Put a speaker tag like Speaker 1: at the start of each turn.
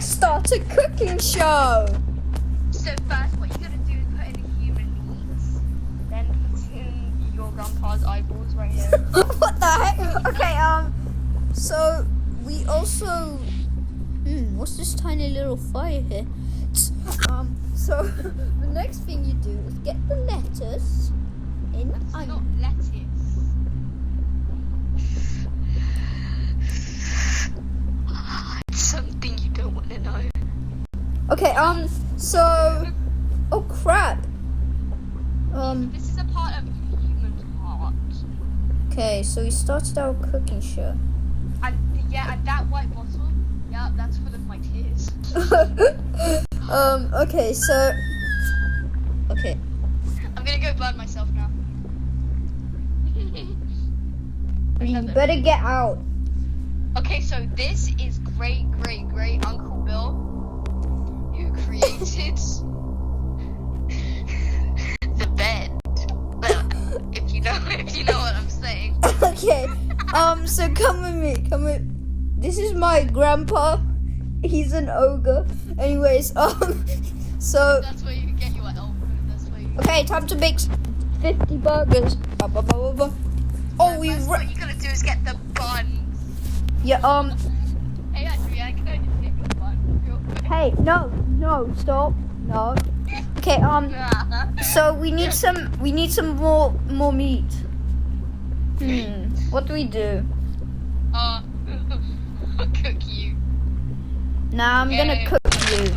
Speaker 1: start a cooking show.
Speaker 2: So first, what you're gonna do is put in the human meats, then put in your grandpa's eyeballs right here.
Speaker 1: What the heck? Okay, so we also, what's this tiny little fire here? So the next thing you do is get the lettuce in.
Speaker 2: That's not lettuce. It's something you don't want to know.
Speaker 1: Okay, so, oh crap.
Speaker 2: This is a part of human heart.
Speaker 1: Okay, so we started our cooking show.
Speaker 2: And that white bottle, that's full of my tears.
Speaker 1: Okay, so, okay.
Speaker 2: I'm gonna go burn myself now.
Speaker 1: You better get out.
Speaker 2: Okay, so this is great Uncle Bill, who created the bed. Well, if you know what I'm saying.
Speaker 1: Okay, so come with me, This is my grandpa. He's an ogre. Anyways, so.
Speaker 2: That's where you get your elbow. That's where you.
Speaker 1: Okay, time to make 50 burgers. Oh,
Speaker 2: What you're gonna do is get the buns.
Speaker 1: Yeah,
Speaker 2: Hey, actually, I can just get your bun real quick.
Speaker 1: hey, no, stop, no. Okay, so we need some more meat. What do we do?
Speaker 2: I'll cook you.
Speaker 1: Nah, I'm gonna cook you.